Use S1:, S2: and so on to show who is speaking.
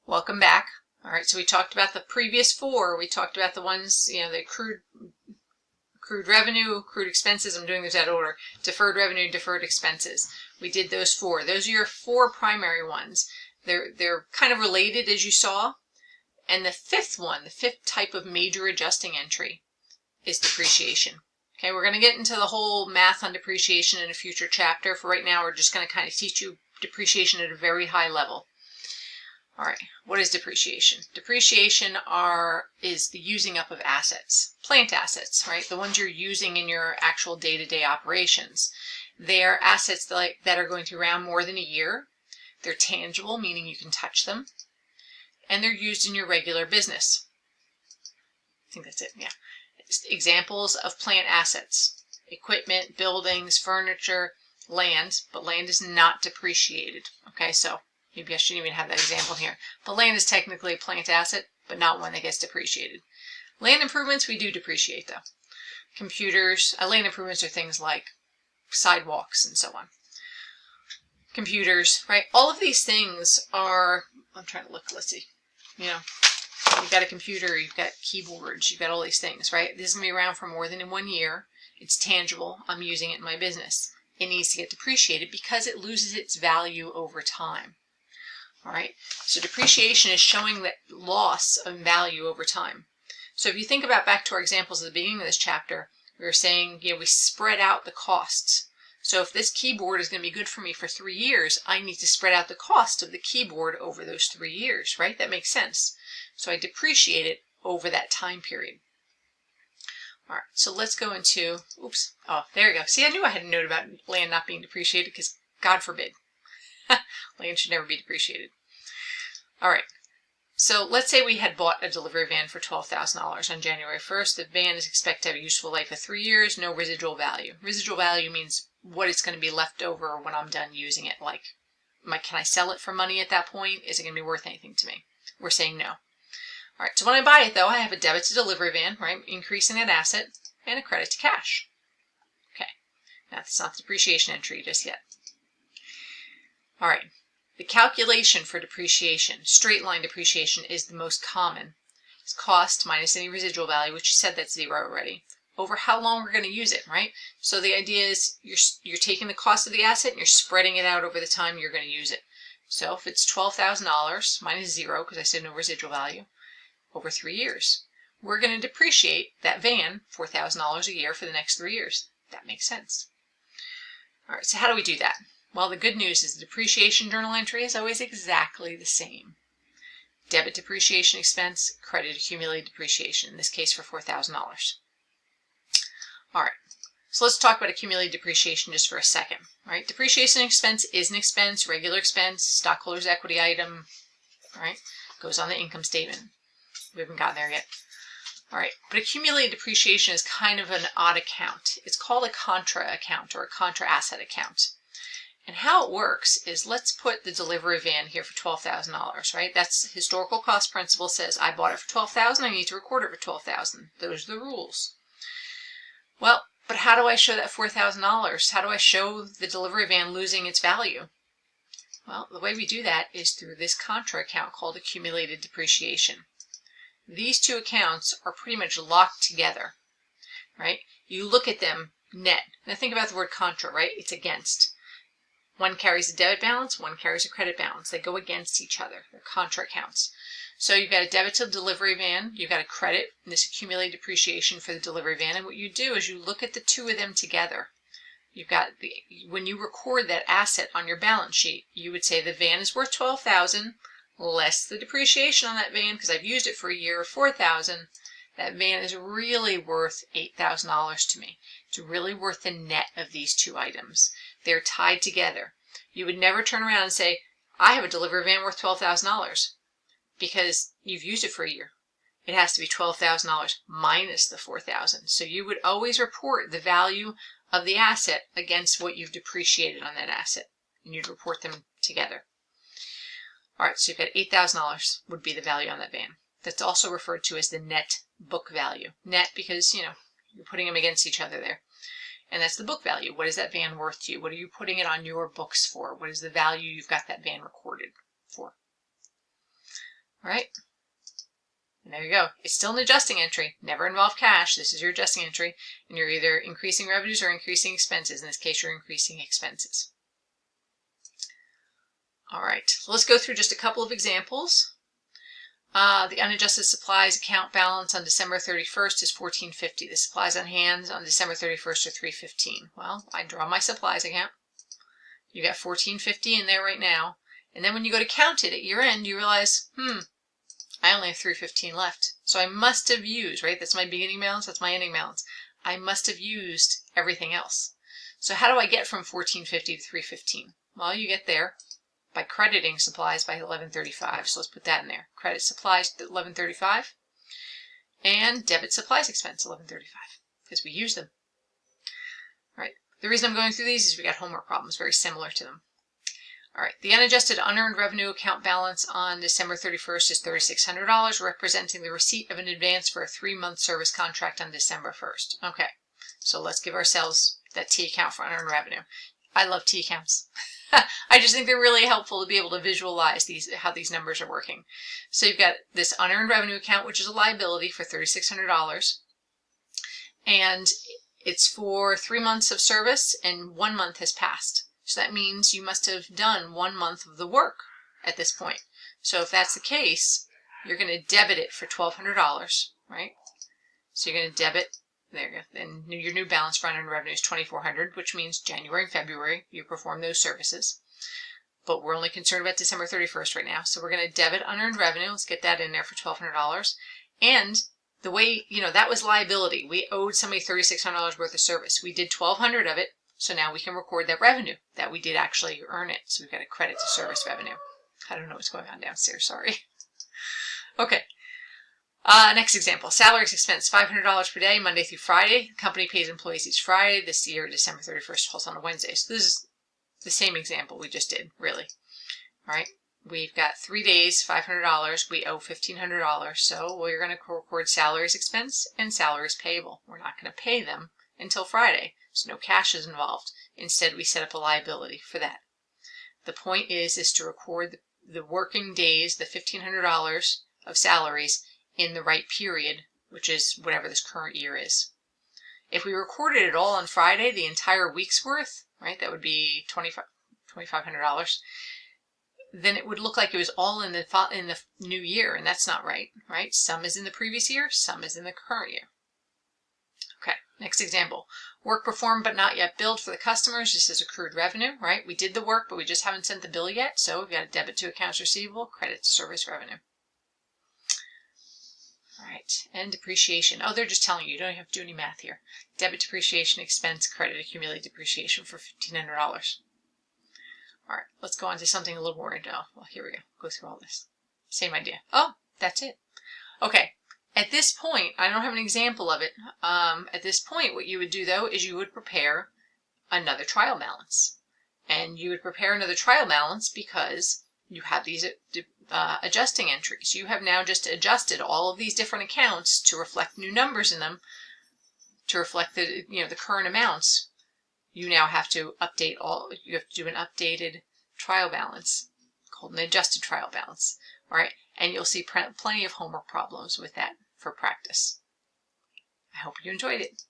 S1: Welcome back. All right, so we talked about the previous four. We talked about the ones, the accrued revenue, accrued expenses. I'm doing this out of order. Deferred revenue, deferred expenses. We did those four. Those are your four primary ones. They're kind of related, as you saw. And the fifth one, the fifth type of major adjusting entry, is depreciation. Okay, we're going to get into the whole math on depreciation in a future chapter. For right now, we're just going to kind of teach you depreciation at a very high level. All right, what is depreciation? Depreciation is the using up of assets, plant assets, right? The ones you're using in your actual day-to-day operations. They're assets that are going to be around more than a year. They're tangible, meaning you can touch them. And they're used in your regular business. I think that's it, yeah. Examples of plant assets: equipment, buildings, furniture, land, but land is not depreciated. Okay, so maybe I shouldn't even have that example here. But land is technically a plant asset, but not one that gets depreciated. Land improvements we do depreciate though. Computers, land improvements are things like sidewalks and so on. Computers, right? All of these things are, I'm trying to look, let's see, you've got a computer, you've got keyboards, you've got all these things, right? This is going to be around for more than 1 year. It's tangible. I'm using it in my business. It needs to get depreciated because it loses its value over time. All right, so depreciation is showing that loss of value over time. So if you think about back to our examples at the beginning of this chapter, we were saying, we spread out the costs. So if this keyboard is going to be good for me for 3 years, I need to spread out the cost of the keyboard over those 3 years, right? That makes sense. So I depreciate it over that time period. All right, so let's go into, oops, oh, there you go. See, I knew I had a note about land not being depreciated because, God forbid, land should never be depreciated. All right, so let's say we had bought a delivery van for $12,000 on January 1st. The van is expected to have a useful life of 3 years, no residual value. Residual value means what it's going to be left over when I'm done using it. Like, can I sell it for money at that point? Is it going to be worth anything to me? We're saying no. All right, so when I buy it, though, I have a debit to delivery van, right, increasing that asset, and a credit to cash. Okay, now that's not the depreciation entry just yet. All right, the calculation for depreciation, straight line depreciation, is the most common. It's cost minus any residual value, which you said that's zero already, over how long we're going to use it, right? So the idea is you're taking the cost of the asset and you're spreading it out over the time you're going to use it. So if it's $12,000 minus zero, because I said no residual value, over 3 years, we're going to depreciate that van $4,000 a year for the next 3 years. That makes sense. All right, so how do we do that? Well, the good news is the depreciation journal entry is always exactly the same. Debit depreciation expense, credit accumulated depreciation, in this case for $4,000. All right, so let's talk about accumulated depreciation just for a second. All right, depreciation expense is an expense, regular expense, stockholders' equity item, all right, goes on the income statement. We haven't gotten there yet. All right, but accumulated depreciation is kind of an odd account. It's called a contra account or a contra asset account. And how it works is, let's put the delivery van here for $12,000, right? That's historical cost principle says I bought it for $12,000, I need to record it for $12,000. Those are the rules. Well, but how do I show that $4,000? How do I show the delivery van losing its value? Well, the way we do that is through this contra account called accumulated depreciation. These two accounts are pretty much locked together, right? You look at them net. Now think about the word contra, right? It's against. One carries a debit balance, one carries a credit balance. They go against each other. They're contra accounts. So you've got a debit to the delivery van, you've got a credit, and this accumulated depreciation for the delivery van. And what you do is you look at the two of them together. You've got when you record that asset on your balance sheet, you would say the van is worth $12,000 less the depreciation on that van, because I've used it for a year, $4,000. That van is really worth $8,000 to me. It's really worth the net of these two items. They're tied together. You would never turn around and say, I have a delivery van worth $12,000, because you've used it for a year. It has to be $12,000 minus the $4,000. So you would always report the value of the asset against what you've depreciated on that asset, and you'd report them together. All right, so you've got $8,000 would be the value on that van. That's also referred to as the net book value. Net because, you're putting them against each other there. And that's the book value. What is that van worth to you? What are you putting it on your books for? What is the value you've got that van recorded for? All right. And there you go. It's still an adjusting entry. Never involve cash. This is your adjusting entry. And you're either increasing revenues or increasing expenses. In this case, you're increasing expenses. All right. So let's go through just a couple of examples. The unadjusted supplies account balance on December 31st is $14.50. The supplies on hand on December 31st are $3.15. Well, I draw my supplies account. You got $14.50 in there right now. And then when you go to count it at year end, you realize, I only have $3.15 left. So I must have used, right? That's my beginning balance. That's my ending balance. I must have used everything else. So how do I get from $14.50 to $3.15? Well, you get there by crediting supplies by $11.35. So let's put that in there. Credit supplies to $11.35 and debit supplies expense $11.35 because we use them. All right. The reason I'm going through these is we got homework problems very similar to them. All right, the unadjusted unearned revenue account balance on December 31st is $3,600, representing the receipt of an advance for a 3-month service contract on December 1st. Okay, so let's give ourselves that T account for unearned revenue. I love T accounts. I just think they're really helpful to be able to visualize how these numbers are working. So you've got this unearned revenue account, which is a liability for $3,600, and it's for 3 months of service, and 1 month has passed. So that means you must have done 1 month of the work at this point. So if that's the case, you're going to debit it for $1,200, right? So you're going to debit, there you go, then your new balance for unearned revenue is $2,400, which means January and February you perform those services. But we're only concerned about December 31st right now. So we're going to debit unearned revenue. Let's get that in there for $1,200. And the way, that was liability. We owed somebody $3,600 worth of service. We did $1,200 of it. So now we can record that revenue, that we did actually earn it. So we've got a credit to service revenue. I don't know what's going on downstairs, sorry. Okay. Next example, salaries expense, $500 per day, Monday through Friday. The company pays employees each Friday. This year, December 31st falls on a Wednesday. So this is the same example we just did, really. All right. We've got 3 days, $500. We owe $1,500. So we're going to record salaries expense and salaries payable. We're not going to pay them until Friday. So no cash is involved. Instead, we set up a liability for that. The point is to record the working days, the $1,500 of salaries in the right period, which is whatever this current year is. If we recorded it all on Friday, the entire week's worth, right, that would be $2,500, then it would look like it was all in the new year, and that's not right, right? Some is in the previous year, some is in the current year. Okay, next example. Work performed but not yet billed for the customers. This is accrued revenue, right? We did the work, but we just haven't sent the bill yet. So we've got a debit to accounts receivable, credit to service revenue. All right, and depreciation. Oh, they're just telling you. You don't have to do any math here. Debit depreciation expense, credit accumulated depreciation for $1,500. All right, let's go on to something a little more into. Well, here we go. Go through all this. Same idea. Oh, that's it. Okay. At this point, I don't have an example of it. At this point, what you would do, though, is you would prepare another trial balance. And you would prepare another trial balance because you have these adjusting entries. You have now just adjusted all of these different accounts to reflect new numbers in them, to reflect the current amounts. You now have to update you have to do an updated trial balance called an adjusted trial balance. All right, and you'll see plenty of homework problems with that for practice. I hope you enjoyed it.